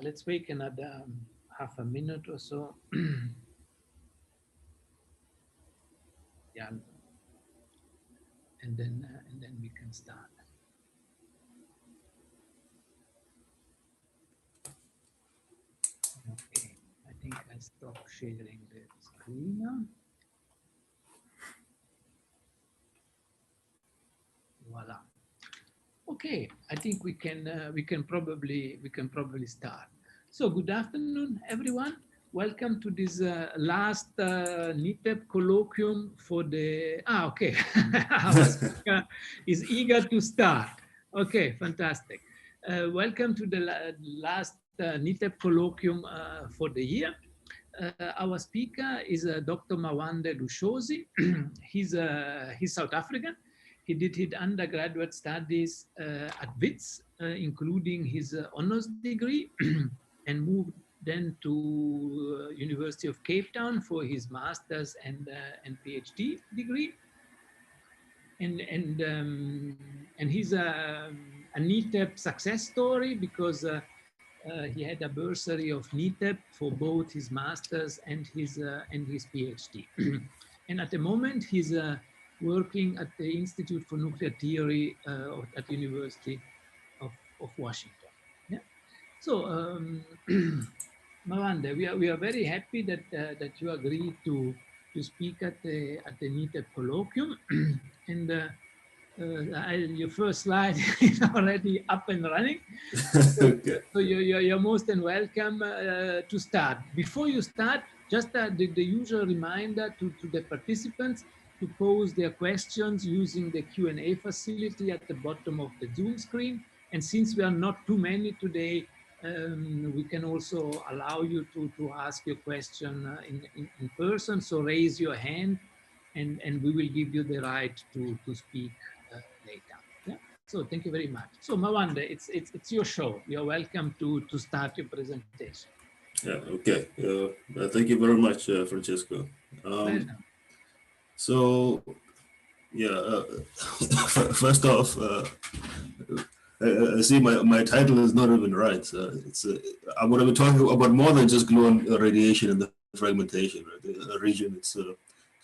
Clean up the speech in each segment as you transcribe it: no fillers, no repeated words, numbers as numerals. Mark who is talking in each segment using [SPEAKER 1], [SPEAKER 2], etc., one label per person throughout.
[SPEAKER 1] let's wait another half a minute or so. Yeah, and then we can start. Okay, I think I stop sharing the screen now. Voila. Okay, I think we can probably start. So good afternoon, everyone. Welcome to this last NITheP Colloquium for the. Okay, our speaker is eager to start. Okay, fantastic. Welcome to the last NITheP Colloquium for the year. Our speaker is Dr. Mawande Lushozi. He's South African. He did his undergraduate studies at Wits, including his honors degree, and moved then to University of Cape Town for his master's and PhD degree. And he's a NITheP success story because he had a bursary of NITheP for both his master's and his PhD. And at the moment, he's working at the Institute for Nuclear Theory at the University of Washington. Yeah. So, Mawande, we are very happy that you agreed to speak at the NITheP Colloquium, and your first slide is already up and running.
[SPEAKER 2] Okay.
[SPEAKER 1] So you're most and welcome to start. Before you start, just the usual reminder to the participants to pose their questions using the Q&A facility at the bottom of the Zoom screen. And since we are not too many today, we can also allow you to ask your question in person. So raise your hand and we will give you the right to speak later. Yeah. So thank you very much. So Mawande, it's your show. You're welcome to start your presentation.
[SPEAKER 2] Yeah, okay. Thank you very much, Francesco. So, yeah, first off, I see my title is not even right. I'm going to be talking about more than just gluon radiation and the fragmentation, right? The region, it's sort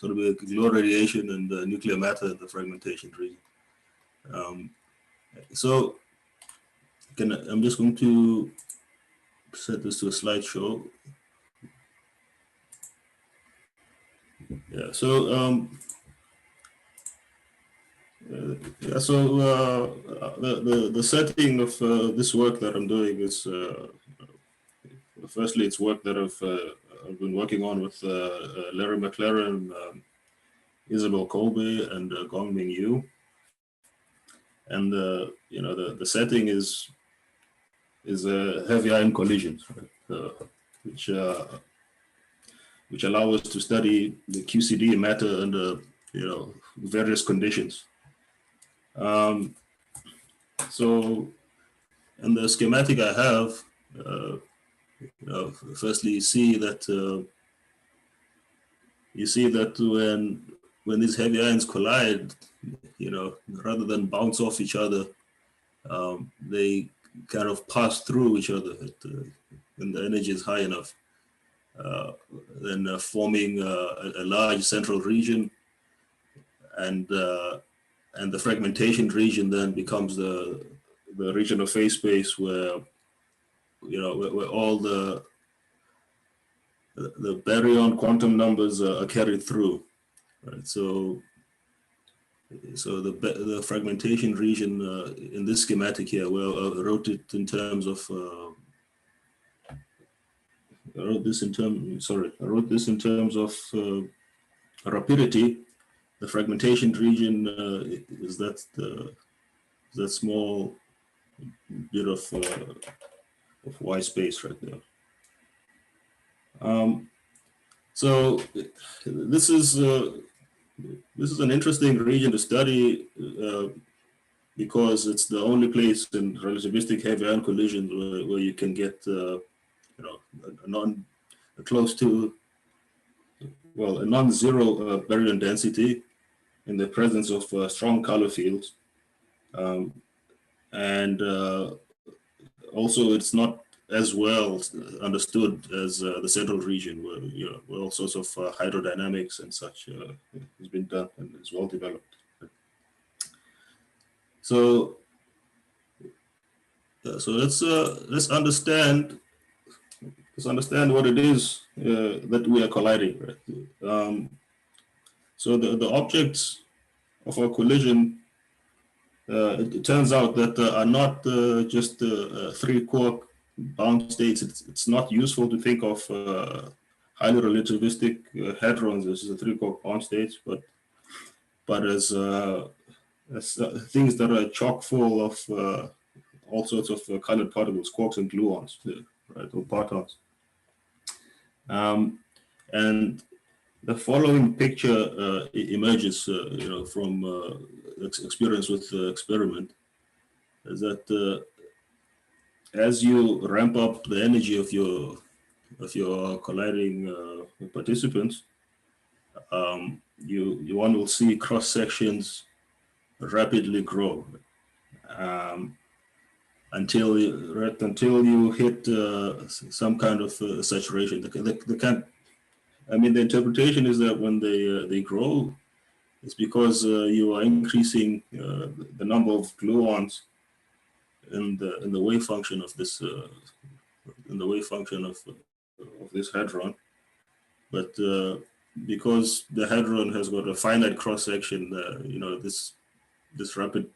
[SPEAKER 2] of a gluon radiation and nuclear matter in the fragmentation region. So, I'm just going to set this to a slideshow. Yeah, so the setting of this work that I'm doing is firstly, it's work that I've been working on with Larry McLaren, Isabel Colby, and Gongming Yu. And the setting is heavy ion collisions, right? which allow us to study the QCD matter under various conditions. So, in the schematic I have, firstly you see that when these heavy ions collide, rather than bounce off each other, they kind of pass through each other when the energy is high enough, then forming a large central region, and the fragmentation region then becomes the region of phase space where where all the baryon quantum numbers are carried through, right? So the fragmentation region in this schematic here, well, I wrote it in terms of I wrote this in terms of rapidity. The fragmentation region is that small bit of white space right there. So this is an interesting region to study because it's the only place in relativistic heavy ion collisions where you can get a non-zero baryon density in the presence of strong color fields, and also it's not as well understood as the central region, where, where all sorts of hydrodynamics and such has been done and is well developed. So, so let's understand what it is that we are colliding. Right? So the objects of our collision, it turns out that are not just three quark bound states. It's not useful to think of highly relativistic hadrons as the three quark bound states, but as things that are chock full of all sorts of colored particles, quarks and gluons, right, or partons. And the following picture emerges, from experience with the experiment, is that as you ramp up the energy of your colliding participants, one will see cross sections rapidly grow until you hit some kind of saturation. The interpretation is that when they grow, it's because you are increasing the number of gluons in the wave function of this of this hadron, but because the hadron has got a finite cross section, this rapid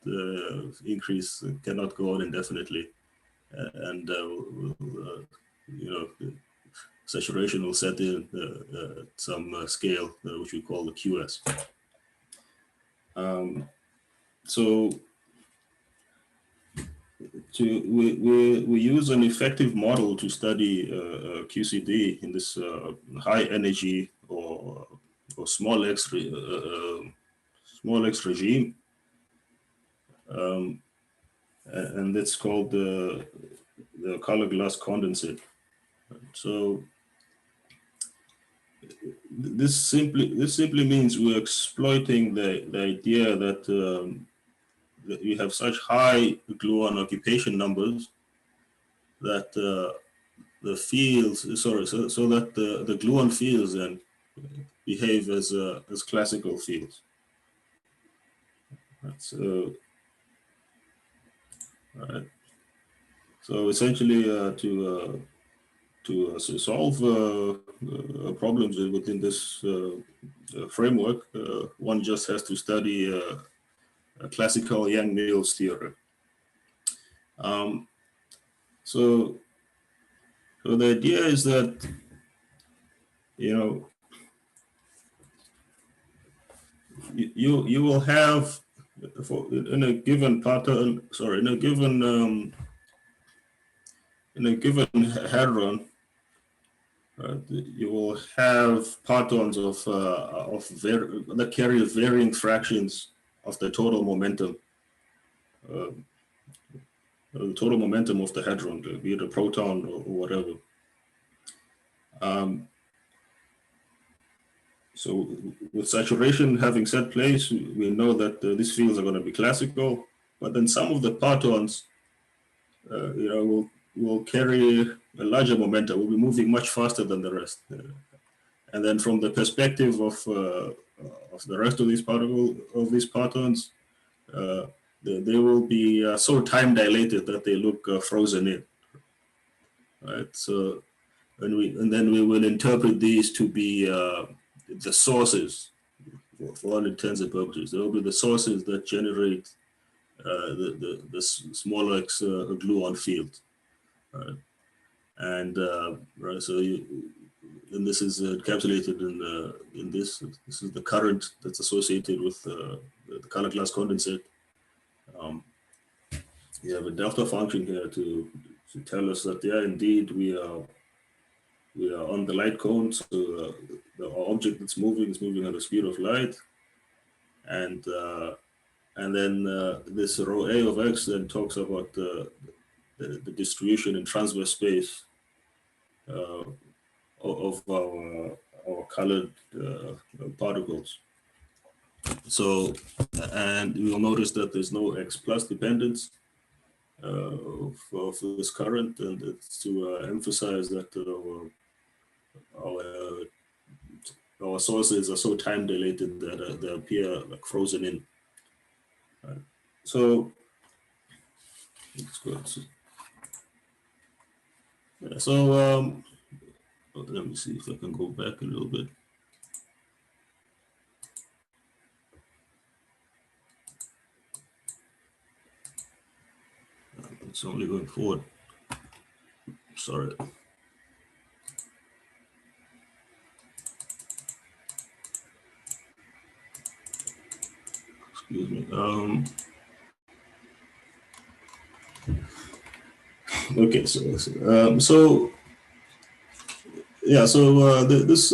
[SPEAKER 2] increase cannot go on indefinitely, and saturation will set in at some scale, which we call the QS. So we use an effective model to study QCD in this high energy or small x regime, and it's called the color glass condensate. So this simply means we're exploiting the idea that that we have such high gluon occupation numbers that the fields, so that the gluon fields then behave as classical fields. So, right. So essentially, to solve problems within this framework, one just has to study a classical Yang-Mills theorem. So the idea is that, you will have in a given pattern, in a given hadron, you will have partons that carry varying fractions of the total momentum. The total momentum of the hadron, be it a proton or whatever. So with saturation having set place, we know that these fields are going to be classical, but then some of the partons, will carry a larger momentum, will be moving much faster than the rest. And then from the perspective of the rest of these partons, they will be so time dilated that they look frozen in. Right. So then we will interpret these to be the sources for all intents and purposes. They will be the sources that generate the small x gluon field. Right. And right, so and this is encapsulated in this. This is the current that's associated with the color glass condensate. You have a delta function here to tell us that, yeah, indeed we are on the light cone. So the object that's moving is moving at the speed of light, and then this rho A of x then talks about the distribution in transverse space of our colored particles. So, and we will notice that there's no x plus dependence, of this current, and it's to emphasize that our sources are so time dilated that they appear like frozen in. So let's go to, let me see if I can go back a little bit. It's only going forward. Sorry. Excuse me. Okay, so yeah, so this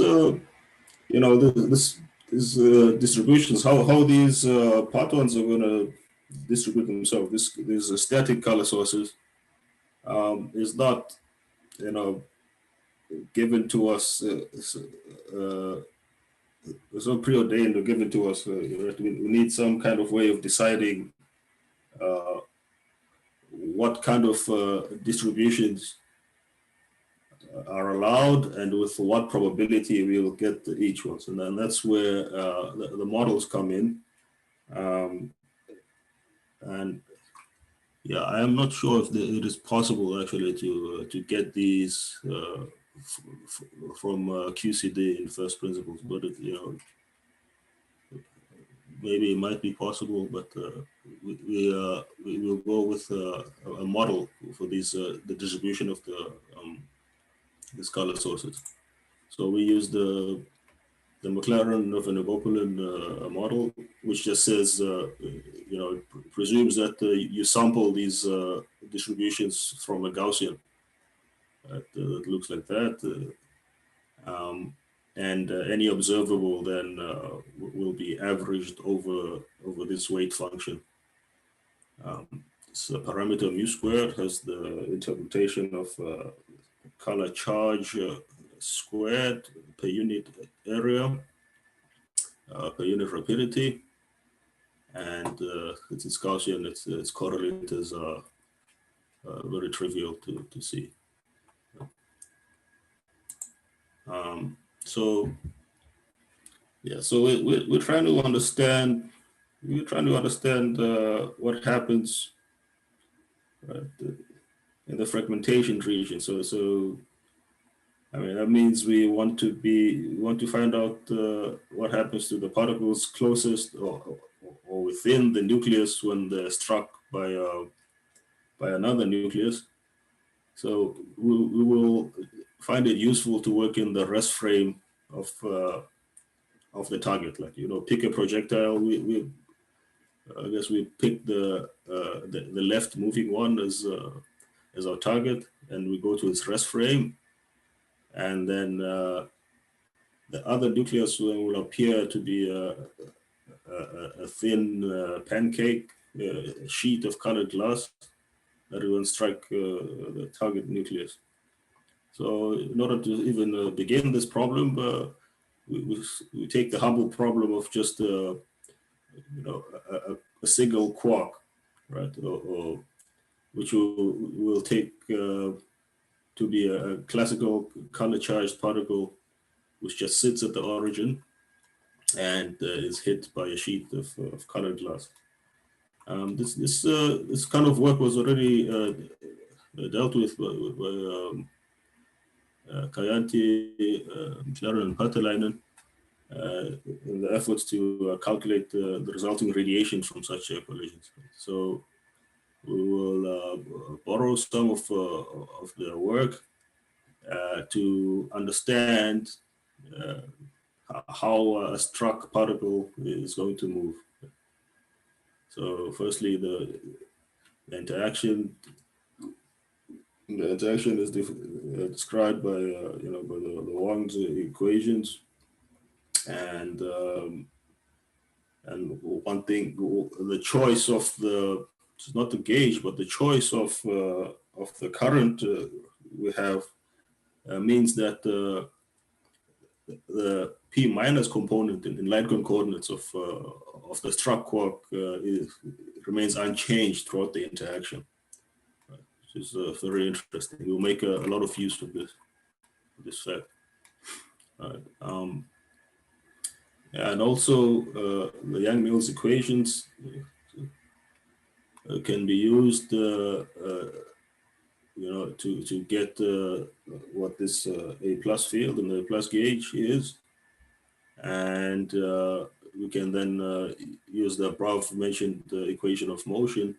[SPEAKER 2] these distributions, how these patterns are going to distribute themselves. These static color sources is not given to us. It's not preordained or given to us. We need some kind of way of deciding what kind of distributions are allowed and with what probability we'll get each one. And then that's where the models come in. And yeah, I am not sure if it is possible actually to get these from QCD in first principles, but maybe it might be possible, but we will go with a model for these the distribution of these color sources. So we use the McLaren-Venegopoulos model, which just says it presumes that you sample these distributions from a Gaussian. It looks like that. And any observable then will be averaged over this weight function. So parameter mu squared has the interpretation of color charge squared per unit area, per unit rapidity, and it's Gaussian. Its correlators are very trivial to see. So yeah, so we're trying to understand. We're trying to understand what happens in the fragmentation region. So I mean that means we want to find out what happens to the particles closest or within the nucleus when they're struck by another nucleus. So we will find it useful to work in the rest frame of the target, like pick a projectile. I guess we pick the left moving one as our target, and we go to its rest frame, and then the other nucleus will appear to be a thin pancake sheet of colored glass that will strike the target nucleus. So in order to even begin this problem, we take the humble problem of just a single quark, right? Or which will take to be a classical color charged particle, which just sits at the origin and is hit by a sheet of colored glass. This kind of work was already dealt with by Kajänti, McLaren, and Patelainen in the efforts to calculate the resulting radiation from such collisions. So we will borrow some of their work to understand how a struck particle is going to move. So firstly, the interaction is described by by the Wang's equations, and one thing, the choice of it's not the gauge, but the choice of the current we have means that the P minus component in line coordinates of the struck quark remains unchanged throughout the interaction. which is very interesting. We'll make a lot of use of this fact. And also the Yang-Mills equations can be used, to get what this A plus field and the plus gauge is, and we can then use the above mentioned equation of motion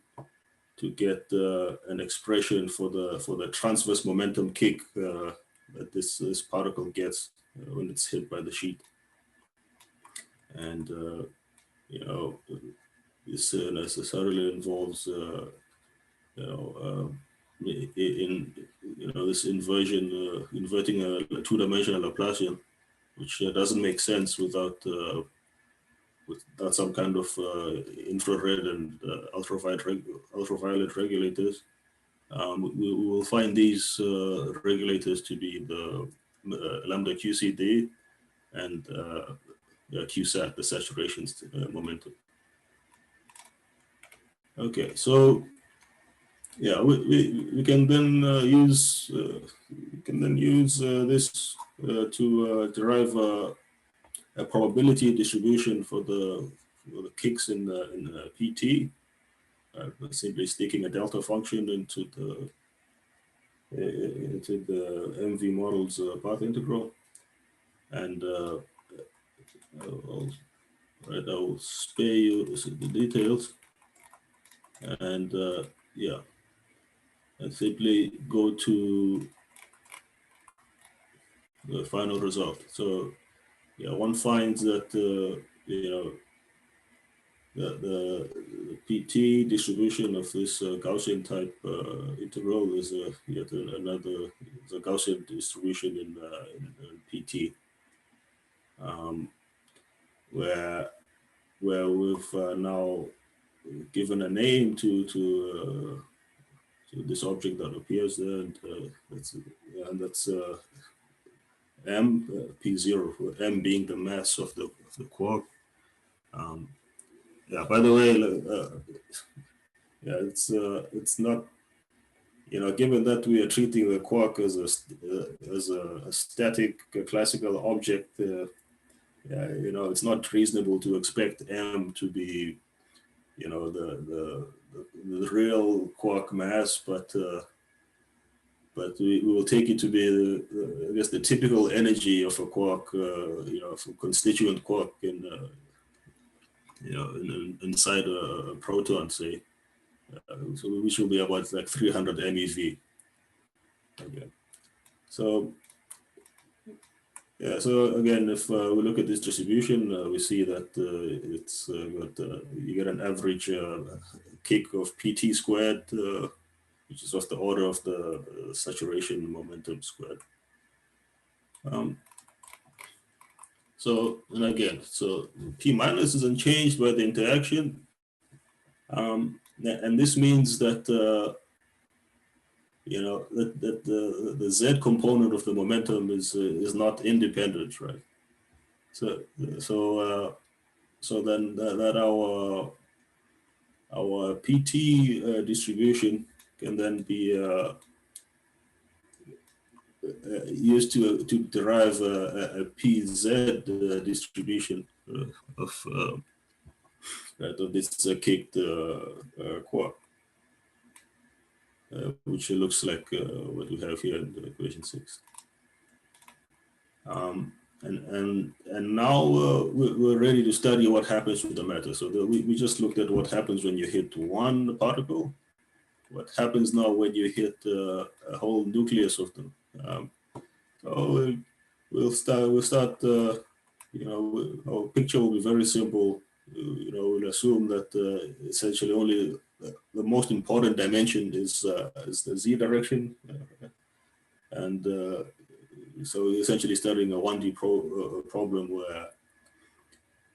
[SPEAKER 2] to get an expression for the transverse momentum kick that this particle gets when it's hit by the sheet. And this necessarily involves this inverting a two-dimensional Laplacian, which doesn't make sense without some kind of infrared and ultraviolet regulators. We will find these regulators to be the lambda QCD and QSAT, the saturation momentum. Okay, so yeah, we can then use this to derive a probability distribution for the kicks in PT, simply sticking a delta function into the MV model's path integral, and I'll spare you the details, and and simply go to the final result. So yeah, one finds that the PT distribution of this Gaussian type integral is yet another Gaussian distribution in PT, where we've now given a name to this object that appears there, and that's M, P0, M being the mass of the quark. Yeah, by the way, it's not, given that we are treating the quark as a static classical object, it's not reasonable to expect M to be, the real quark mass, but we will take it to be, I guess, the typical energy of a quark, for constituent quark inside a proton, say, so which will be about like 300 MeV. Okay, so yeah, so again, if we look at this distribution, we see that it's you get an average kick of PT squared, which is of the order of the saturation momentum squared. So, and again, so P minus is unchanged by the interaction. And this means that, that the Z component of the momentum is not independent, right? So then that our PT distribution can then be used to derive a PZ distribution of this kicked quark, which looks like what we have here in the equation 6. And now we're ready to study what happens with the matter. So we just looked at what happens when you hit one particle. What happens now when you hit a whole nucleus of them? So we'll start. Our picture will be very simple. We'll assume that essentially only the most important dimension is the Z direction, and so we're essentially studying a 1D problem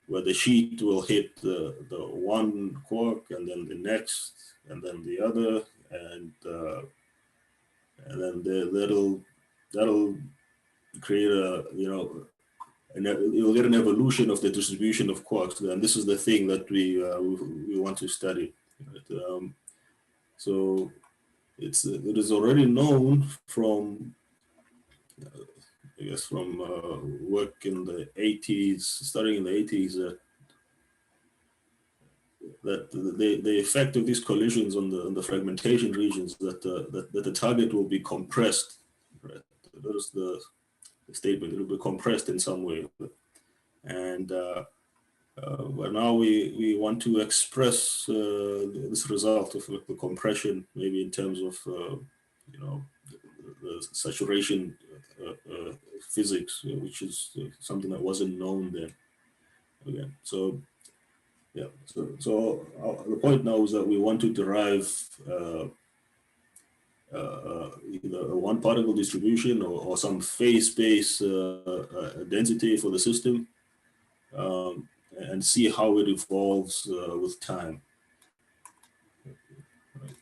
[SPEAKER 2] where the sheet will hit the one quark and then the next and then the other, and then that'll create you'll get an evolution of the distribution of quarks, and this is the thing that we want to study. Right? So it is already known from I guess from work in the 80s, starting in the 80s, that the effect of these collisions on the fragmentation regions that that the target will be compressed. Right, that is the statement. It will be compressed in some way, and but now we want to express this result of the compression, maybe in terms of you know, the saturation physics, which is something that wasn't known then. Again, so yeah, so the point now is that we want to derive either a one particle distribution or some phase-space density for the system, and see how it evolves with time. Right.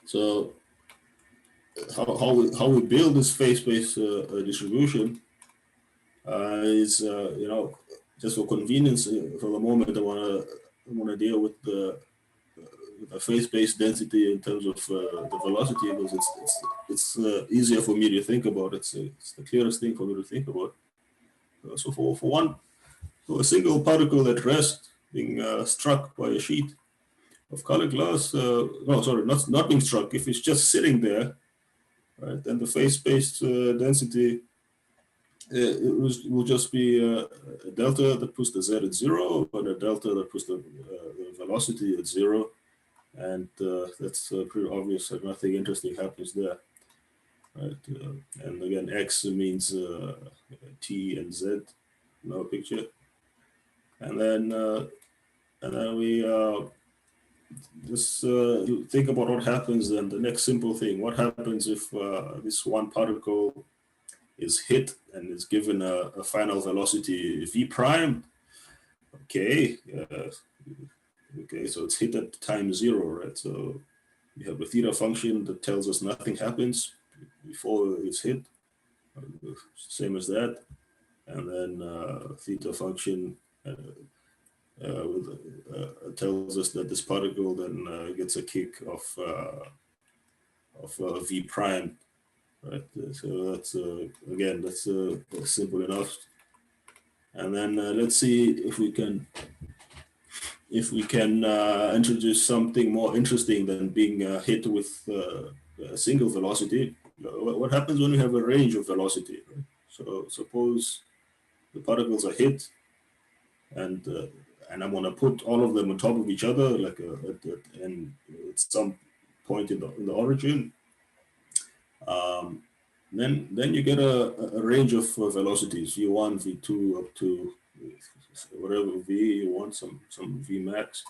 [SPEAKER 2] So how we build this phase-space distribution is you know, just for convenience for the moment, I want to deal with the phase-space density in terms of the velocity, because it's easier for me to think about. It's the clearest thing for me to think about. So for a single particle at rest being struck by a sheet of colored glass, no, sorry, not being struck. If it's just sitting there, right, then the phase-space density will just be a delta that puts the z at 0, but a delta that puts the velocity at 0. And that's pretty obvious that nothing interesting happens there, right? And again, x means t and z in our picture, and then we just think about what happens then. The next simple thing: what happens if this one particle is hit and is given a final velocity v prime? Okay. Okay, so it's hit at time 0, right? So we have a theta function that tells us nothing happens before it's hit, same as that. And then theta function tells us that this particle then gets a kick of v prime, right? So that's, again, that's simple enough. And then let's see if we can introduce something more interesting than being hit with a single velocity. What happens when we have a range of velocity? Right? So suppose the particles are hit, and I'm going to put all of them on top of each other, like and at some point in the origin. Then you get a range of velocities, v1, v2, up to whatever v you want, some v max,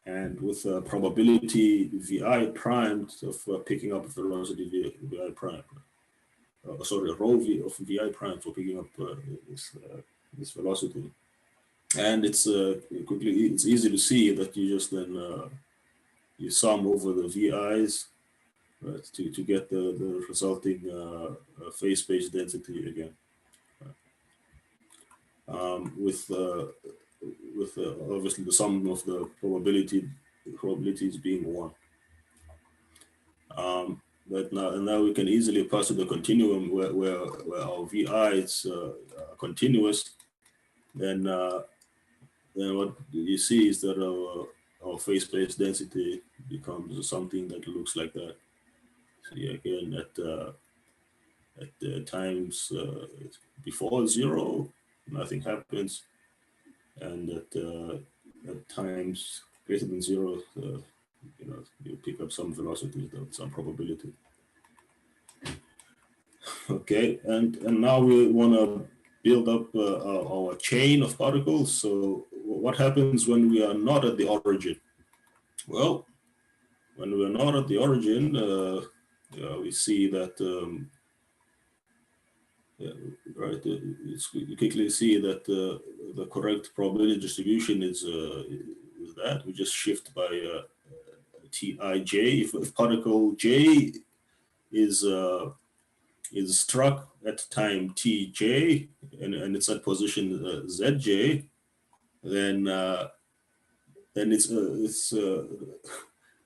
[SPEAKER 2] and with a probability vi primed of picking up velocity vi prime. Sorry, rho v of vi prime for picking up this velocity. And it's it's easy to see that you just then you sum over the vi's, right, to get the resulting phase-space density again. With obviously the sum of the probabilities being 1. But now we can easily pass to the continuum where our vi is continuous. Then what you see is that our phase-space density becomes something that looks like that. See, again, at the times before 0, nothing happens, and at times greater than 0, you know, you pick up some velocity, some probability. Okay, and now we want to build up our chain of particles. So what happens when we are not at the origin? Well, when we are not at the origin, we see that right. You quickly see that the correct probability distribution is that we just shift by Tij. If particle j is struck at time Tj and it's at position Zj, then it's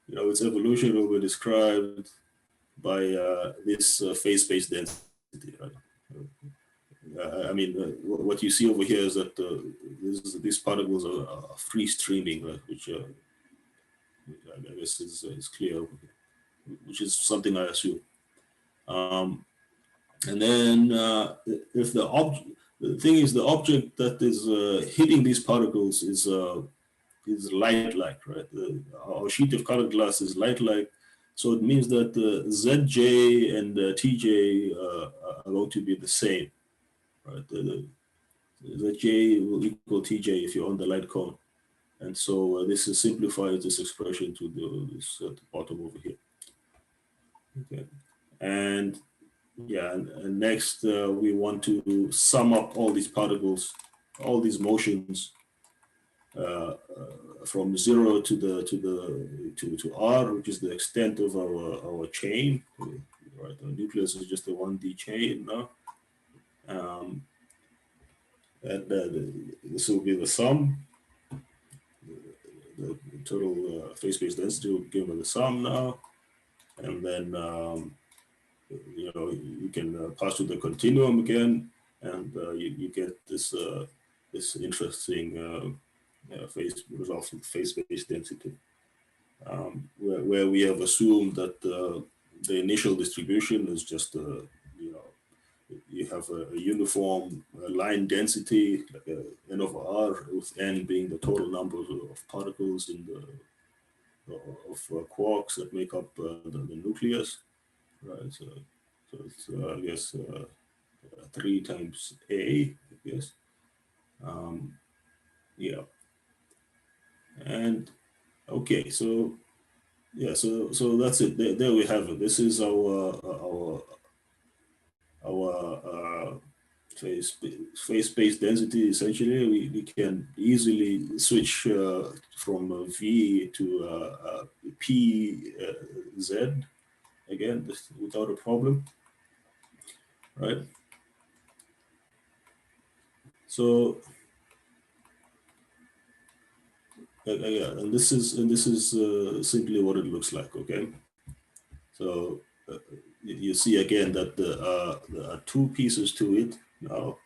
[SPEAKER 2] its evolution will be described by this phase-space density, right? I mean, what you see over here is that these particles are free streaming, right? Which I guess is clear, which is something I assume. And then if the thing is, the object that is hitting these particles is light-like, right? Our sheet of colored glass is light-like, so it means that Zj and Tj are going to be the same, right? Zj will equal Tj if you're on the light cone, and so this simplifies this expression to this at the bottom over here. Okay, and yeah, and next we want to sum up all these particles, all these motions from 0 to R, which is the extent of our chain. Right, the nucleus is just a 1D chain now, and this will be the sum. The total phase-space density will give the sum now, and then you can pass through the continuum again, and you get this this interesting result of phase-space density, where we have assumed that the initial distribution is just you have a uniform line density, like n over r, with n being the total number of particles in of quarks that make up the nucleus, right? So it's I guess 3 times a, I guess. Yeah. And okay, so yeah, so that's it. There we have it. This is our phase-space density. Essentially, we can easily switch from V to PZ again, without a problem, right? So yeah, and this is simply what it looks like. Okay, so you see again that there are 2 pieces to it now.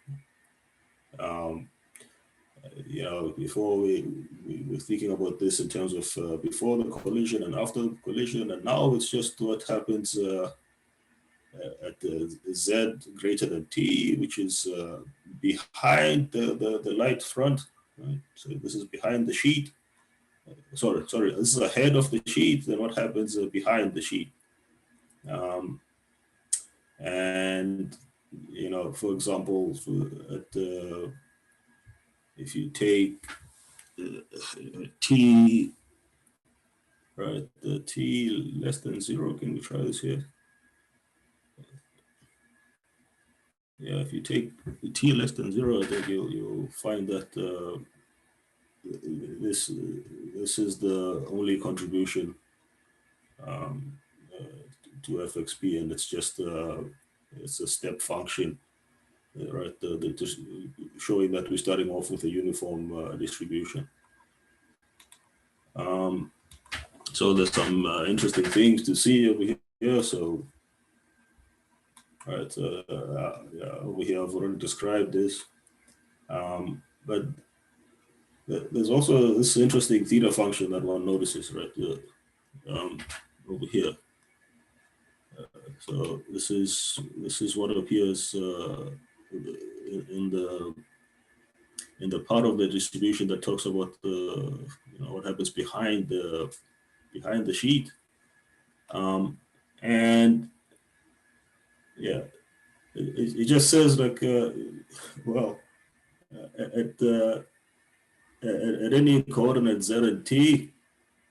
[SPEAKER 2] Before we were thinking about this in terms of before the collision and after the collision, and now it's just what happens at Z greater than T, which is behind the light front, right? So this is behind the sheet. Sorry, this is ahead of the sheet. Then what happens behind the sheet? And for example, if you take T, right, the T less than 0, can we try this here? Yeah, if you take T less than 0, I think you'll find that this is the only contribution to FXP, and it's just it's a step function, right? Showing that we're starting off with a uniform distribution. So there's some interesting things to see over here. So, right, yeah, over here I've already described this, but there's also this interesting theta function that one notices, right, over here. So this is what appears in the part of the distribution that talks about what happens behind the sheet, and yeah, it just says like well, at any coordinate z and t,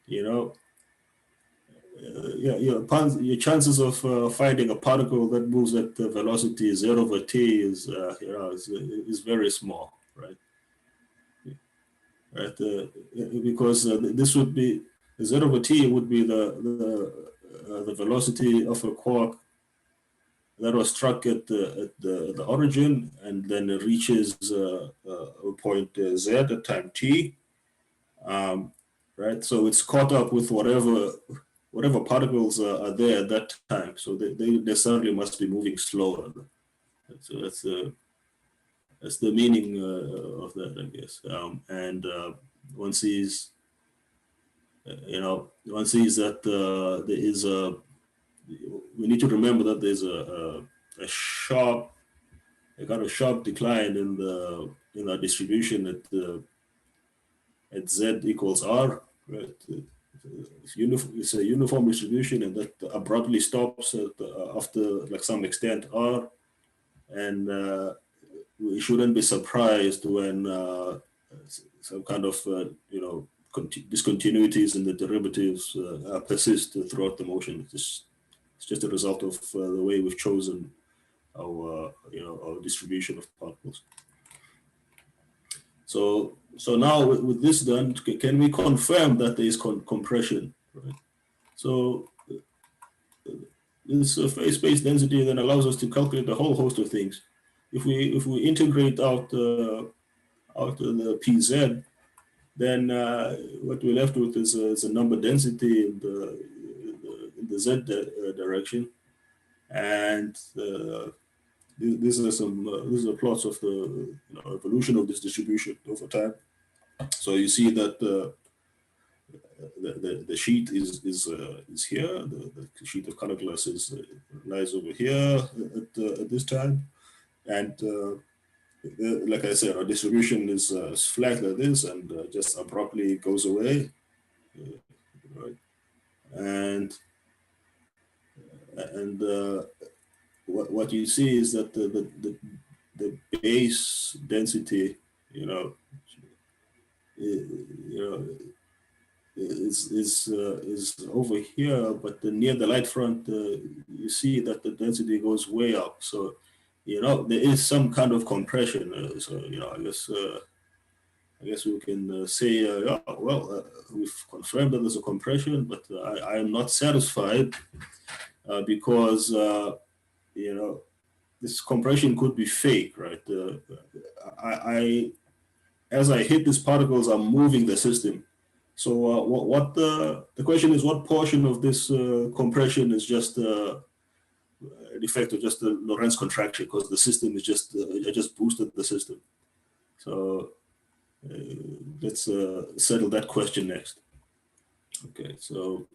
[SPEAKER 2] your chances of finding a particle that moves at the velocity z over t is very small, right? Right, because this would be z over t would be the velocity of a quark that was struck at the origin, and then it reaches a point z at time t. right? So it's caught up with whatever particles are there at that time. So they necessarily must be moving slower. So that's the meaning of that, I guess. And one sees, one sees that there is we need to remember that there's a kind of sharp decline in our distribution at z equals r, right? It's a uniform distribution, and that abruptly stops after like some extent r, and we shouldn't be surprised when some kind of discontinuities in the derivatives persist throughout the motion. It's just a result of the way we've chosen our distribution of particles. So now with this done, can we confirm that there is compression, right? So this phase-space density then allows us to calculate a whole host of things. If we integrate out the PZ, then what we're left with is a number density in the Z direction, and these are plots of the evolution of this distribution over time. So you see that the sheet is here. The sheet of color glasses lies over here at this time, and like I said, our distribution is flat like this, and just abruptly goes away, right? And what you see is that the base density, is over here, but near the light front, you see that the density goes way up. So, there is some kind of compression. So, I guess we can say, yeah, well, we've confirmed that there's a compression, but I am not satisfied because, this compression could be fake, right? As I hit these particles, I'm moving the system. So what the question is, what portion of this compression is just an effect of just the Lorentz contraction, because the system is just, I just boosted the system. So let's settle that question next. Okay, so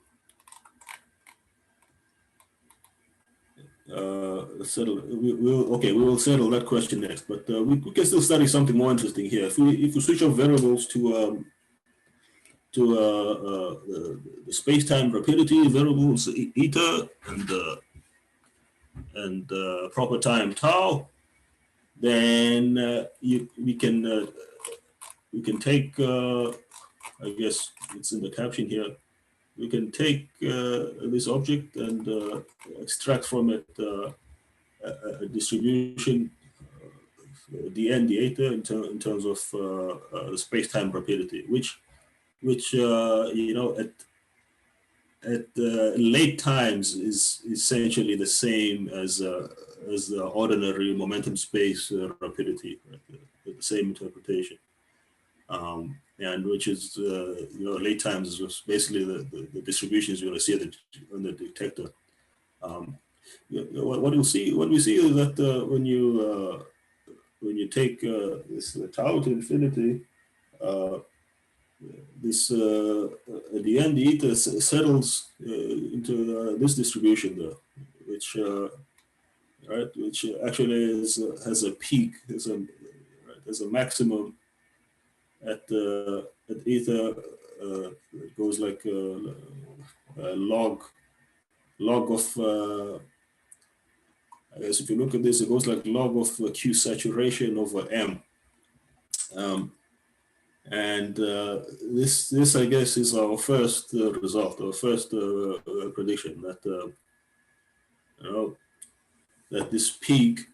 [SPEAKER 2] let's settle. We will settle that question next. But we can still study something more interesting here. If we switch off variables to the space-time rapidity variables eta and proper time tau, then we can take, I guess it's in the caption here, we can take this object and extract from it a distribution, dn deta in terms of the space-time rapidity, which at late times is essentially the same as the ordinary momentum space rapidity, right? The same interpretation, and which is late times is basically the distributions you're going to see on the detector. What we see is that when you take this tau to infinity, this the end eta settles into this distribution there, which which actually has a peak, there's a maximum at eta. It goes like log of I guess if you look at this, it goes like log of Q saturation over M. And this I guess is our first result, our first prediction that that this peak,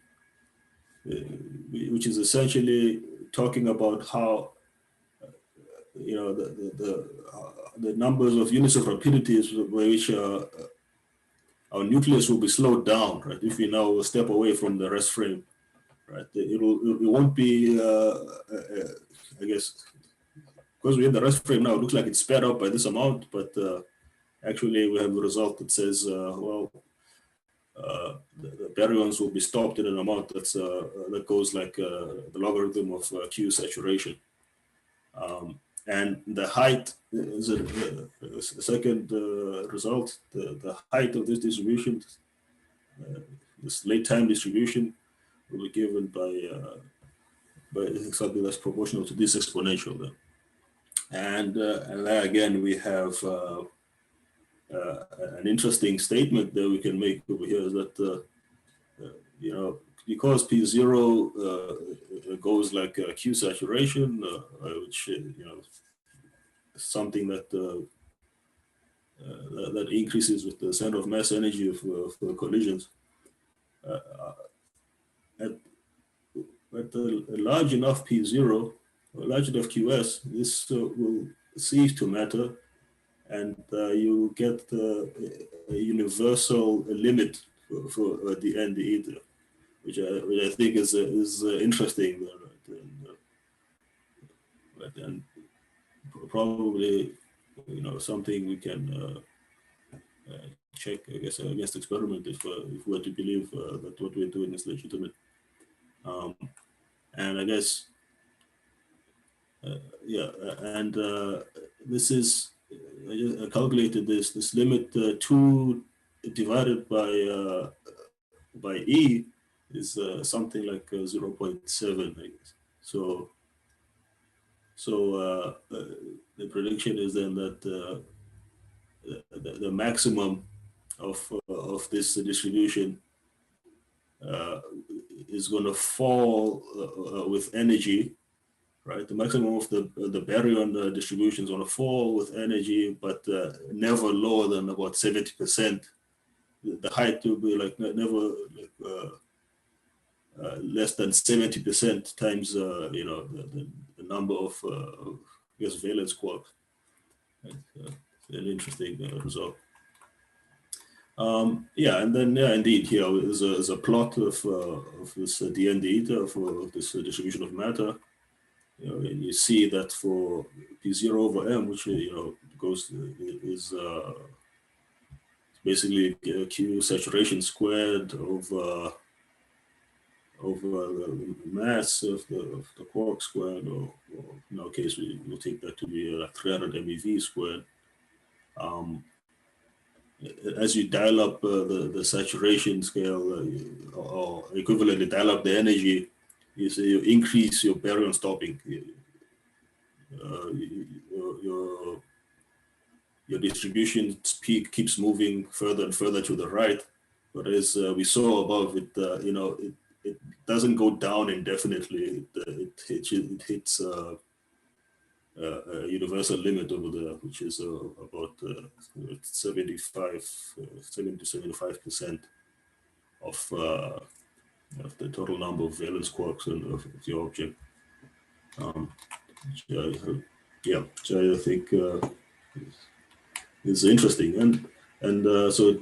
[SPEAKER 2] which is essentially talking about how the numbers of units of rapidities by which our nucleus will be slowed down, right? If we now step away from the rest frame, right? It won't be I guess because we're in the rest frame now, it looks like it's sped up by this amount, but actually we have a result that says, well, the baryons will be stopped in an amount that's that goes like the logarithm of Q saturation. And the height is a second result. The height of this distribution, this late time distribution, will be given by something that's proportional to this exponential then. And then again, we have an interesting statement that we can make over here is that, you know, because P0 goes like Q saturation, which, you know, something that that increases with the center of mass energy of collisions. At a large enough P0, or large enough QS, this will cease to matter, and you get a universal limit for the NIThe, which I think is interesting, and probably, you know, something we can check, I guess, against experiment if we were to believe that what we're doing is legitimate. And I guess, yeah, and this is, I calculated this limit 2 divided by E is something like 0.7, I guess. So the prediction is then that the maximum of this distribution is going to fall with energy, right? The maximum of the baryon distribution is going to fall with energy, but never lower than about 70%. The height will be like never like less than 70% times you know, the number of I guess valence quarks. An interesting result. Yeah, and then yeah, indeed, here is a plot of this dNdeta for this distribution of matter. You know, and you see that for P0 over M, which, you know, goes is basically Q saturation squared over the mass of the quark squared, or in our case, we will take that to be 300 MeV squared. As you dial up the saturation scale, or equivalently dial up the energy, you increase your baryon stopping. Your distribution peak keeps moving further and further to the right, but as we saw above, it you know, it doesn't go down indefinitely. It hits a universal limit over there, which is about 70 to 75% of the total number of valence quarks of the object. Yeah, so I think is interesting, and so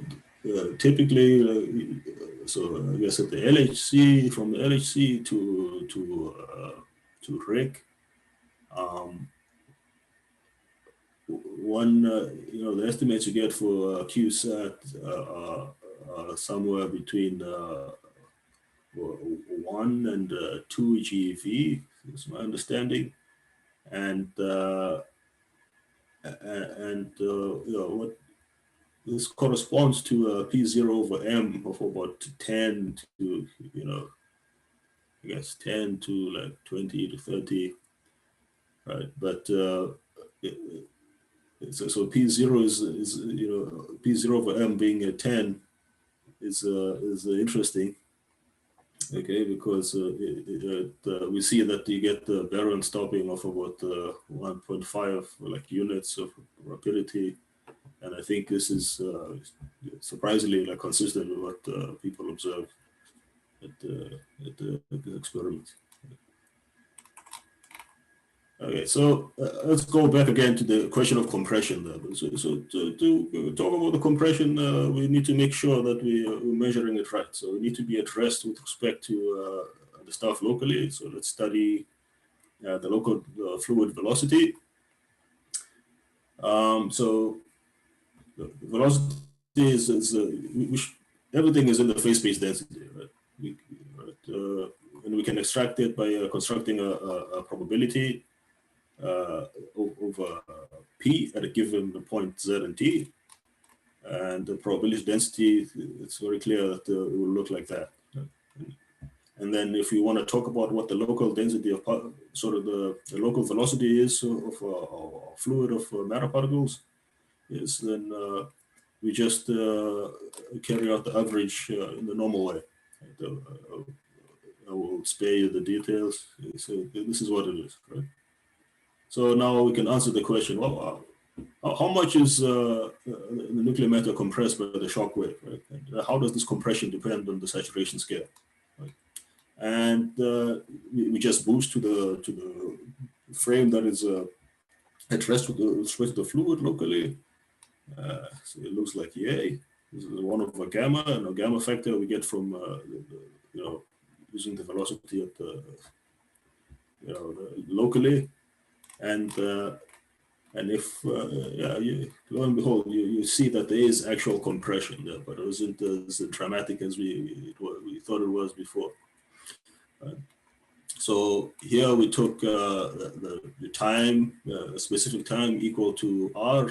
[SPEAKER 2] typically, so I guess at the LHC, from the LHC to RIC, one, you know, the estimates you get for QSAT are somewhere between 1 and 2 GeV, is my understanding, and you know, what this corresponds to P0 over M of about 10 to, you know, I guess 10 to like 20 to 30, right? But so P0 is you know, P0 over M being a 10 is interesting, okay, because we see that you get the baryon stopping of about 1.5 like units of rapidity, and I think this is surprisingly like consistent with what people observe at the experiment. Okay, so let's go back again to the question of compression. So to talk about the compression, we need to make sure that we're measuring it right. So we need to be at rest with respect to the stuff locally. So let's study the local fluid velocity. So the velocity is everything is in the phase space density, right? And we can extract it by constructing a probability over P at a given point Z and T. And the probability density, it's very clear that it will look like that. And then if you want to talk about what the local density of sort of the local velocity is of a fluid of matter particles is, then we just carry out the average in the normal way. I will spare you the details. So this is what it is, right? So now we can answer the question, well, how much is the nuclear matter compressed by the shock wave, right? And how does this compression depend on the saturation scale, right? And we just boost to the frame that is at rest with the fluid locally. So it looks like yay. This is 1 over gamma, and a gamma factor we get from using the velocity at the locally, and if lo and behold, you see that there is actual compression there, but it wasn't as dramatic as we thought it was before. So here we took the time, a specific time equal to r,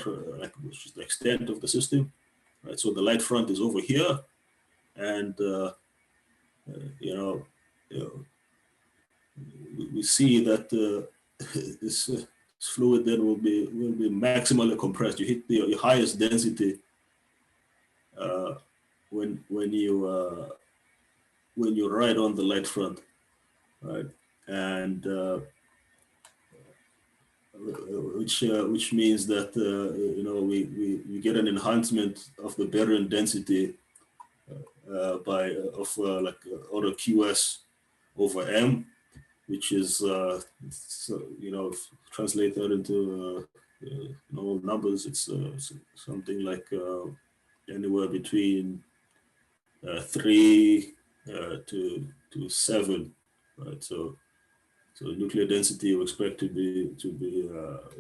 [SPEAKER 2] which is the extent of the system, right? So the light front is over here, and we see that this fluid then will be maximally compressed. You hit your highest density when you're right on the light front, right? And which means that we get an enhancement of the baryon density like order QS over M, which is translated into normal numbers. It's something like anywhere between 3 to 7, right? So nuclear density we expect to be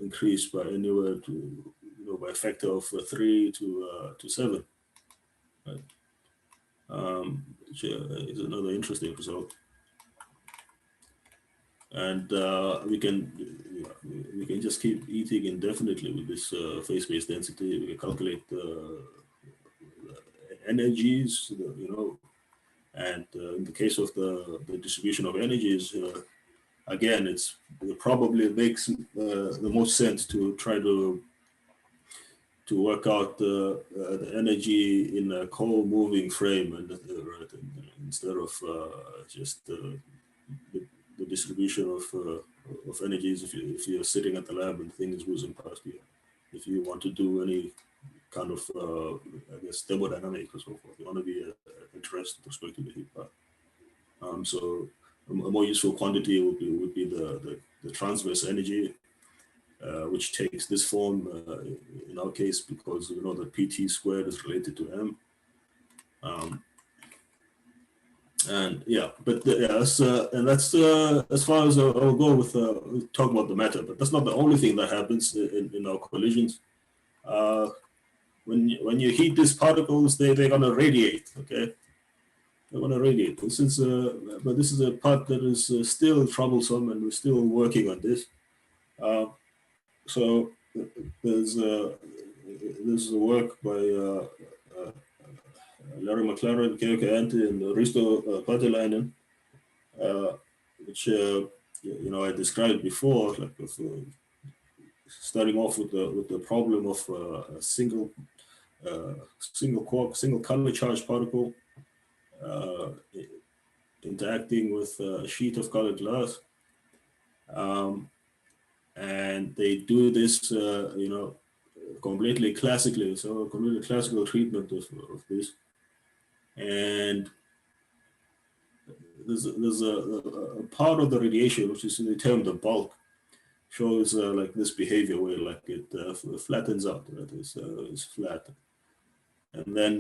[SPEAKER 2] increased by anywhere to by a factor of 3 to 7, right? Which is another interesting result. And we can just keep eating indefinitely with this phase space density. We can calculate the energies, and in the case of the distribution of energies, again, it probably makes the most sense to try to work out the energy in a co-moving frame, and instead of just the distribution of energies if you're sitting at the lab and things whizzing past you. If you want to do any kind of thermodynamics or so forth, you want to be at rest with respect to the heat path. So a more useful quantity would be the transverse energy, which takes this form in our case because that PT squared is related to M. And yeah, but that's as far as I'll go with talk about the matter. But that's not the only thing that happens in our collisions. When you heat these particles, they're gonna radiate. Okay, they're gonna radiate. This is a part that is still troublesome, and we're still working on this. So there's a work by Larry McLaren, Keuke Antti, and Risto Patelainen, which I described before, like starting off with the problem of a single color charged particle interacting with a sheet of colored glass, and they do this completely classically, so completely classical treatment of this. And there's a part of the radiation, which is in the term the bulk, shows like this behavior where like it flattens out, right? It's flat. And then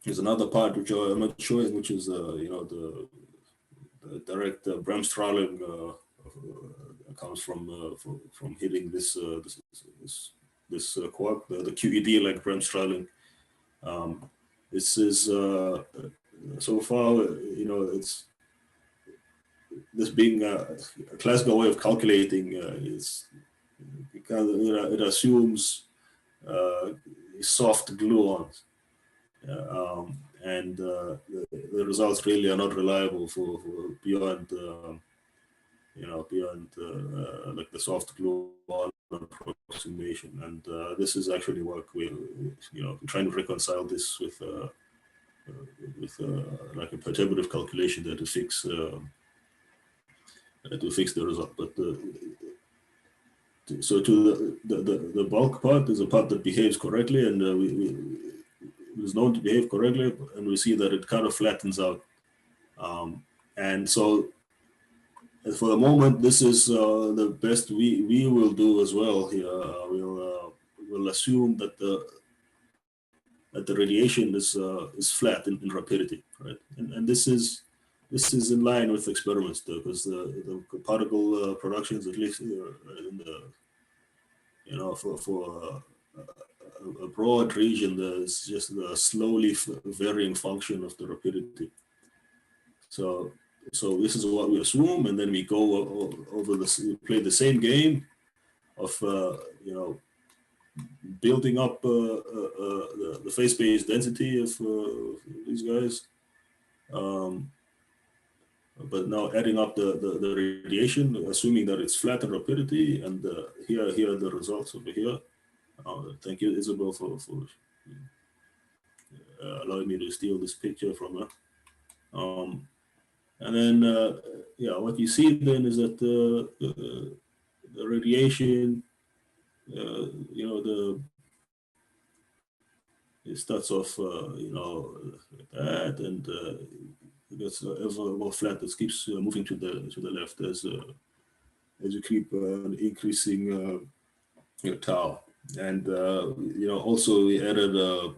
[SPEAKER 2] there's another part which I'm not showing, which is the direct Bremsstrahlung comes from hitting this quark, the QED like bremsstrahlung. This is so far, it's this being a classical way of calculating is because it assumes soft gluons, and the results really are not reliable for beyond beyond like the soft gluon approximation. And this is actually work we're trying to reconcile this with like a perturbative calculation there to fix the result. But so to the bulk part is a part that behaves correctly, and it is known to behave correctly, and we see that it kind of flattens out. And so for the moment, this is the best we will do as well here. We'll assume that the radiation is flat in rapidity, right? And this is in line with experiments, though, because the particle productions, at least in the for a broad region, there's just a slowly varying function of the rapidity. So this is what we assume, and then we go over this. We play the same game of building up the phase space density of these guys, but now adding up the radiation, assuming that it's flat in rapidity, and here are the results over here. Thank you, Isabel, for allowing me to steal this picture from her. And then, what you see then is that the radiation, it starts off, like that, and it gets ever more flat. It keeps moving to the left as you keep increasing tau. And also we added a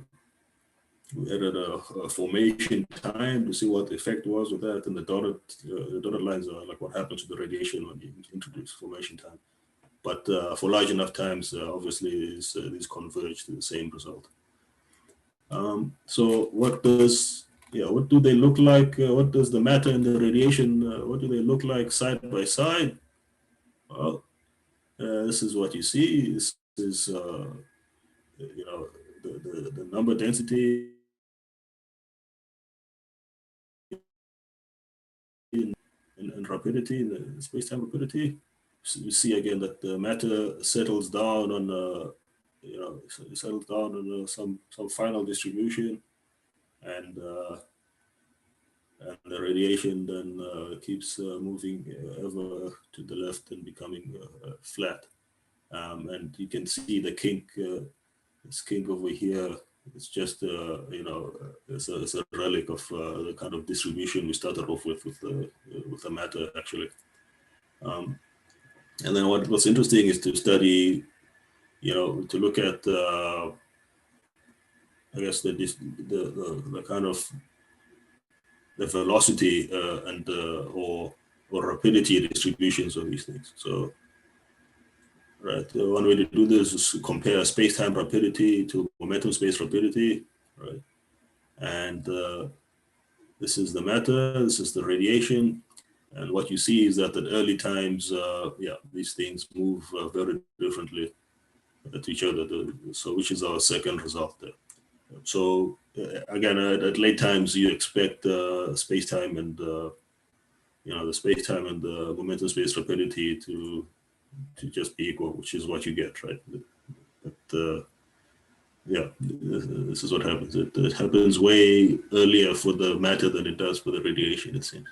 [SPEAKER 2] formation time to see what the effect was with that, and the dotted lines are like what happens to the radiation when you introduce formation time. But for large enough times, obviously these converge to the same result. So what do they look like? What does the matter and the radiation, what do they look like side by side? Well, this is what you see. This is the number density and rapidity, the space-time rapidity. So you see again that the matter settles down on some final distribution, and the radiation then keeps moving ever to the left and becoming flat. And you can see the kink, this kink over here. It's just it's a relic of the kind of distribution we started off with the matter, actually. And then what's interesting is to study, to look at I guess the kind of the velocity and or rapidity distributions of these things. So, right, one way to do this is to compare space-time rapidity to momentum space rapidity, right? And this is the matter, this is the radiation, and what you see is that at early times, these things move very differently to each other. So, which is our second result there. So again, at late times, you expect space-time and the space-time and the momentum space rapidity to just be equal, which is what you get, right? But this is what happens. It happens way earlier for the matter than it does for the radiation, it seems.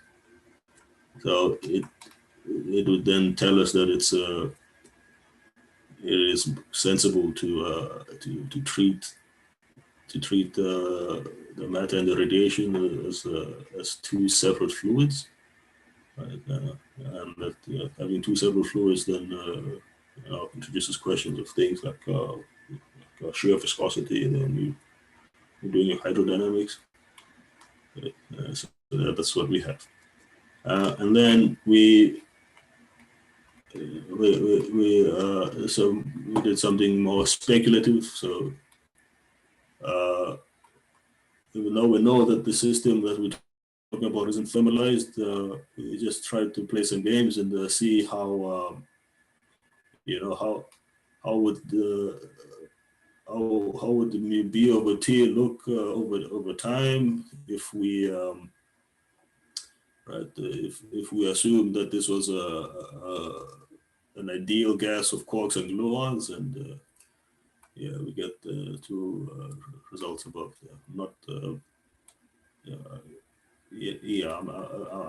[SPEAKER 2] So it would then tell us that it is sensible to treat the matter and the radiation as two separate fluids, right? And that having two separate fluids then introduces questions of things like shear viscosity, and then you're doing your hydrodynamics. So that's what we have. And then we we did something more speculative. So even though we know that the system that we're talking about isn't formalized, we just tried to play some games and see how how would the how would the B over T look over time if we if we assume that this was an ideal gas of quarks and gluons, and yeah, we get two results above. Not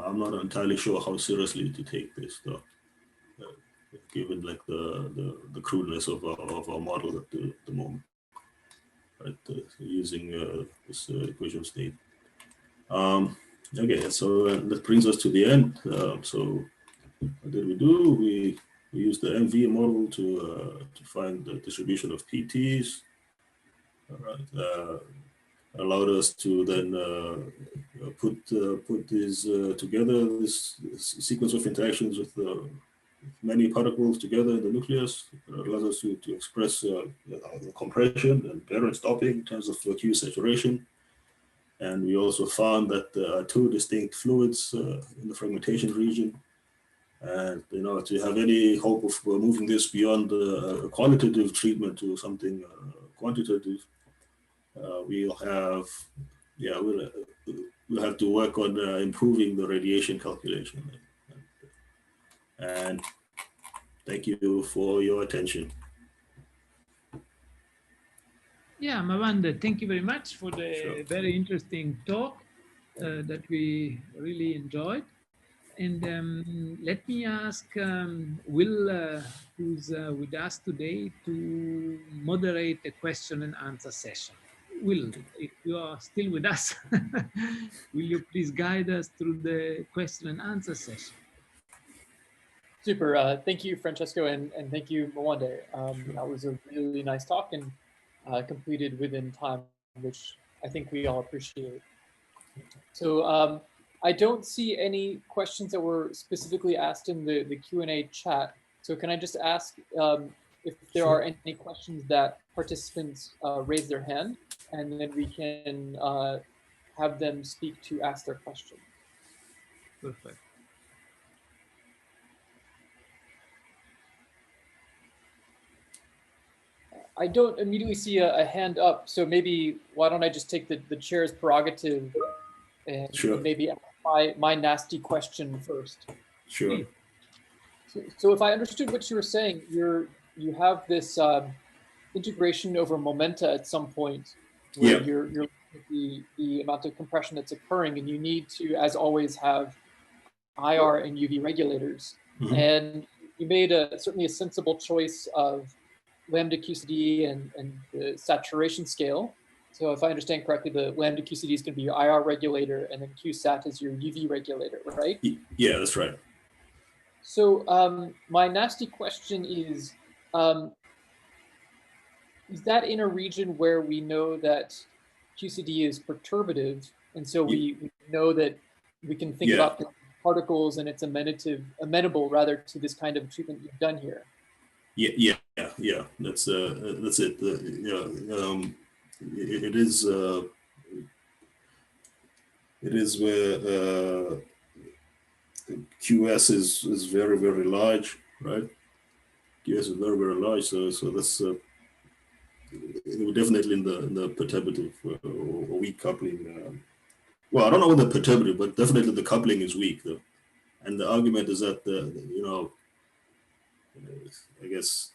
[SPEAKER 2] I'm not entirely sure how seriously to take this though, given like the crudeness of our model at the moment, right? Using this equation state. Okay, so that brings us to the end. So what did we do? We used the MV model to find the distribution of PTs. All right. Allowed us to then put these together, this sequence of interactions with many particles together in the nucleus. Allows us to express the compression and baryon stopping in terms of Q saturation. And we also found that there are two distinct fluids in the fragmentation region. And to have any hope of moving this beyond a qualitative treatment to something quantitative, we'll have to work on improving the radiation calculation. And thank you for your attention.
[SPEAKER 1] Yeah, Mawande, thank you very much for the very interesting talk that we really enjoyed. And let me ask Will, who's with us today, to moderate a question and answer session. Will, if you are still with us, will you please guide us through the question and answer session?
[SPEAKER 3] Super. Thank you, Francesco, and thank you, Mawande. That was a really nice talk and completed within time, which I think we all appreciate. So I don't see any questions that were specifically asked in the Q&A chat. So can I just ask if there are any questions that participants raise their hand, and then we can have them speak to ask their question.
[SPEAKER 1] Perfect.
[SPEAKER 3] I don't immediately see a hand up, so maybe why don't I just take the chair's prerogative and maybe ask my nasty question first.
[SPEAKER 2] Sure.
[SPEAKER 3] So if I understood what you were saying, you have this integration over momenta at some point where you're looking at the amount of compression that's occurring, and you need to, as always, have IR and UV regulators. Mm-hmm. And you made certainly a sensible choice of lambda QCD and the saturation scale. So if I understand correctly, the lambda QCD is going to be your IR regulator, and then QSAT is your UV regulator, right?
[SPEAKER 2] Yeah, that's right.
[SPEAKER 3] So my nasty question is that in a region where we know that QCD is perturbative, and so we know that we can think about the particles and it's amenable rather to this kind of treatment you've done here?
[SPEAKER 2] Yeah. That's it. It is where QS is very, very large, right? QS is very, very large. So that's definitely in the perturbative or weak coupling. Well, I don't know what the perturbative, but definitely the coupling is weak, though. And the argument is that I guess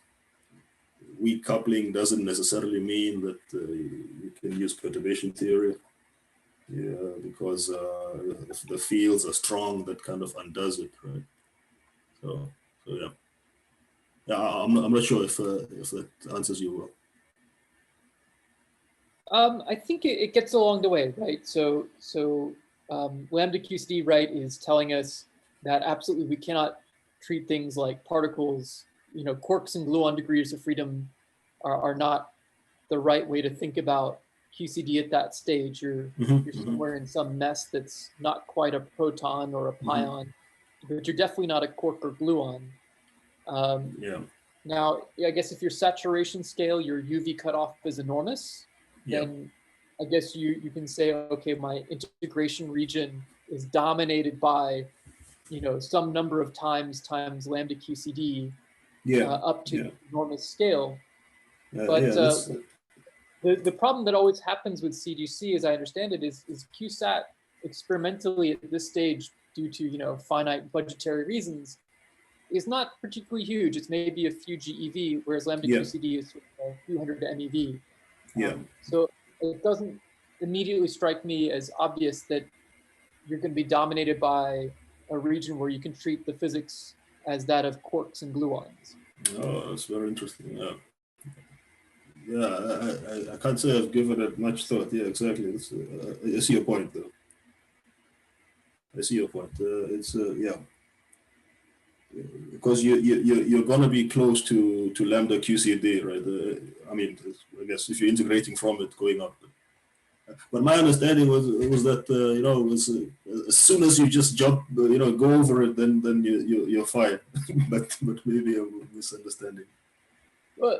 [SPEAKER 2] weak coupling doesn't necessarily mean that you can use perturbation theory. Yeah, because if the fields are strong, that kind of undoes it, right? So yeah. I'm not sure if that answers you
[SPEAKER 3] well. I think it gets along the way, right? So lambda QCD, right, is telling us that absolutely we cannot treat things like particles. Quarks and gluon degrees of freedom are not the right way to think about QCD at that stage. You're somewhere in some mess that's not quite a proton or a pion, but you're definitely not a quark or gluon.
[SPEAKER 2] Yeah.
[SPEAKER 3] Now, I guess if your saturation scale, your UV cutoff is enormous,
[SPEAKER 2] Yeah.
[SPEAKER 3] then I guess you can say, okay, my integration region is dominated by, some number of times lambda QCD
[SPEAKER 2] Yeah.
[SPEAKER 3] up to
[SPEAKER 2] Yeah.
[SPEAKER 3] enormous scale.
[SPEAKER 2] Yeah.
[SPEAKER 3] But
[SPEAKER 2] That's,
[SPEAKER 3] the problem that always happens with CDC, as I understand it, is QSAT experimentally at this stage, due to finite budgetary reasons, is not particularly huge. It's maybe a few GeV, whereas lambda
[SPEAKER 2] yeah.
[SPEAKER 3] QCD is a few hundred MeV.
[SPEAKER 2] Yeah.
[SPEAKER 3] So it doesn't immediately strike me as obvious that you're going to be dominated by a region where you can treat the physics as that of quarks and gluons.
[SPEAKER 2] Oh, that's very interesting. Yeah. Yeah, I can't say I've given it much thought. Yeah, exactly. I see your point, though. I see your point. It's yeah, because you're gonna be close to lambda QCD, right? I mean, I guess if you're integrating from it going up. But my understanding was that was as soon as you just jump, go over it, then you're fine. but maybe a misunderstanding.
[SPEAKER 3] Well,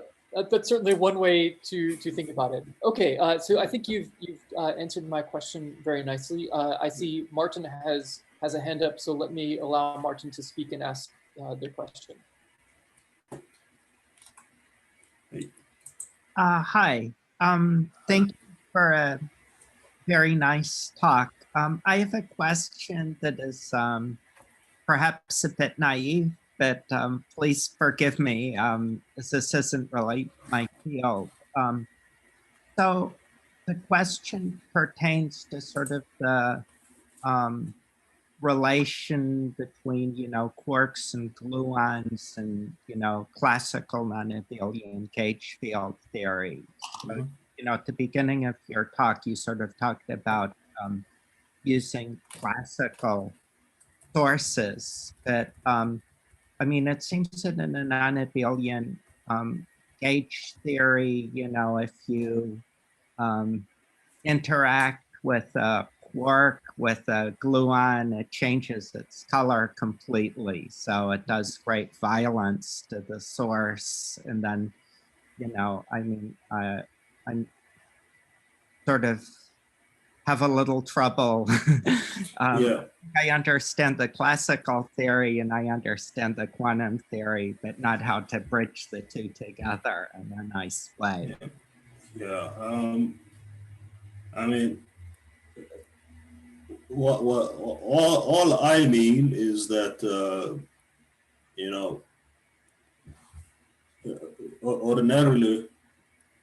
[SPEAKER 3] that's certainly one way to think about it. Okay, so I think you've answered my question very nicely. I see Martin has a hand up, so let me allow Martin to speak and ask the question.
[SPEAKER 4] Hi. Thank you for a very nice talk. I have a question that is perhaps a bit naive, but please forgive me, as this isn't really my field. So the question pertains to sort of the relation between, quarks and gluons and, classical non-abelian gauge field theory. So, at the beginning of your talk, you sort of talked about using classical sources, but I mean, it seems that in a non-abelian gauge theory, if you interact with a quark with a gluon, it changes its color completely. So it does great violence to the source. And then, I'm sort of have a little trouble.
[SPEAKER 2] Yeah.
[SPEAKER 4] I understand the classical theory and I understand the quantum theory, but not how to bridge the two together in a nice way.
[SPEAKER 2] Yeah. I mean, what all I mean is that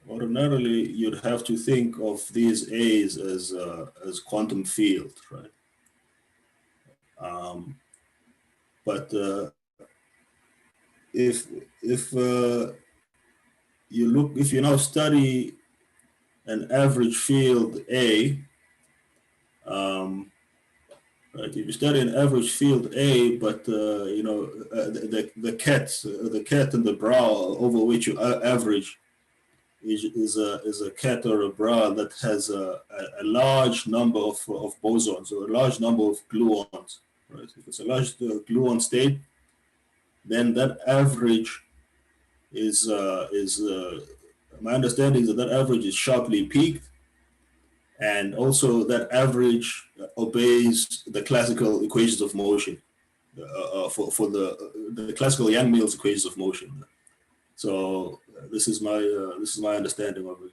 [SPEAKER 2] ordinarily you'd have to think of these A's as quantum field, right? But if you now study an average field A, right? If you study an average field A, but the cat in the bra over which you average is a cat or a bra that has a large number of bosons or a large number of gluons, right? If it's a large gluon state, then that average is my understanding is that average is sharply peaked, and also that average obeys the classical equations of motion for the classical Yang-Mills equations of motion. So this is my understanding of it.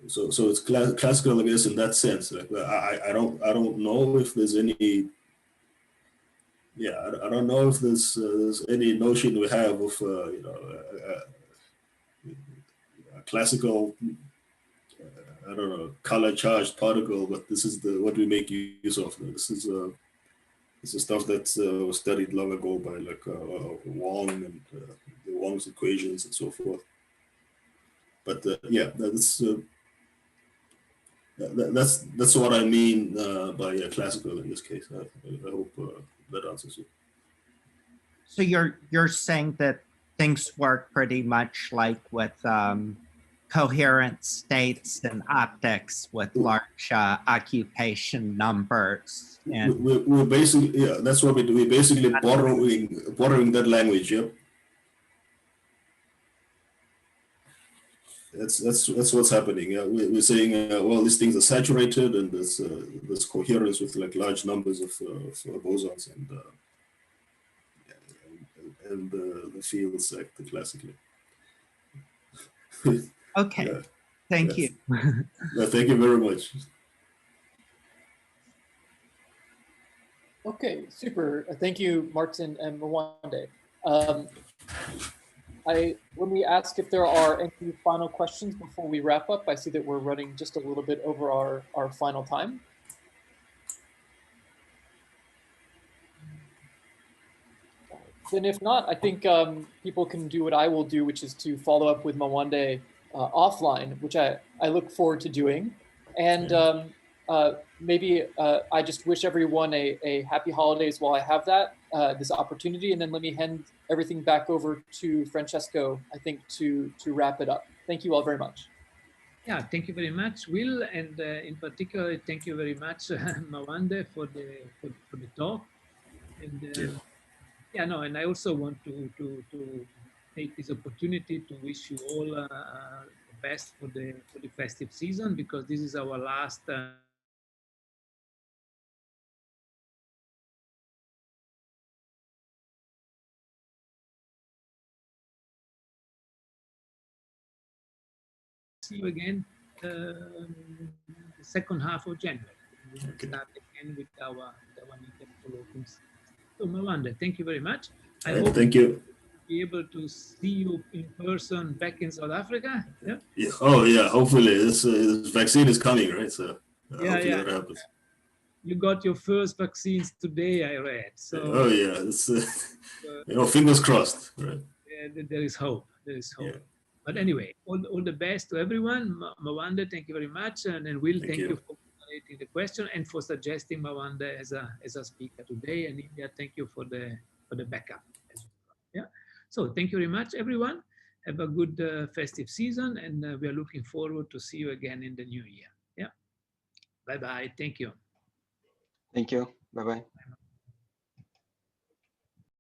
[SPEAKER 2] So it's classical, I guess, in that sense. Like I don't know if there's any. Yeah, I don't know if there's any notion we have of a classical, I don't know, color charged particle, but this is what we make use of. This is stuff that was studied long ago by like Wong and the Wong's equations and so forth. But yeah, that's what I mean by classical in this case. I hope that answers it.
[SPEAKER 4] So you're saying that things work pretty much like with coherent states and optics with large occupation numbers. And
[SPEAKER 2] we're basically, yeah, that's what we do. We're basically borrowing that language, yeah. That's what's happening. Yeah, we're saying, well, these things are saturated, and there's coherence with like large numbers of bosons, and the fields act classically.
[SPEAKER 4] Okay,
[SPEAKER 2] yeah.
[SPEAKER 4] Thank you.
[SPEAKER 2] Thank you very much.
[SPEAKER 3] Okay, super. Thank you, Martin and Mawande. Let me ask if there are any final questions before we wrap up. I see that we're running just a little bit over our final time. Then if not, I think people can do what I will do, which is to follow up with Mawande offline, which I look forward to doing. And maybe I just wish everyone a happy holidays while I have that, this opportunity. And then let me hand everything back over to Francesco, I think, to wrap it up. Thank you all very much.
[SPEAKER 1] Yeah, thank you very much, Will, and in particular, thank you very much, Mawande, for the talk. And yeah, no, and I also want to take this opportunity to wish you all the best for the festive season, because this is our last see you again the second half of January. We will start again with our NITheP Colloquium. So Mawande, thank you very much. I hope
[SPEAKER 2] thank you.
[SPEAKER 1] Be able to see you in person back in South Africa. Yeah.
[SPEAKER 2] Oh yeah, hopefully this vaccine is coming, right? So hopefully that happens.
[SPEAKER 1] You got your first vaccines today, I read. So
[SPEAKER 2] oh yeah, it's fingers crossed, right?
[SPEAKER 1] There is hope. There is hope.
[SPEAKER 2] Yeah.
[SPEAKER 1] But anyway, all the best to everyone. Mawande, thank you very much, and Will, thank you for moderating the question and for suggesting Mawande as a speaker today. And India, thank you for the backup as well. Yeah. So thank you very much, everyone. Have a good festive season, and we are looking forward to see you again in the new year. Yeah. Bye bye. Thank you.
[SPEAKER 5] Thank you. Bye bye.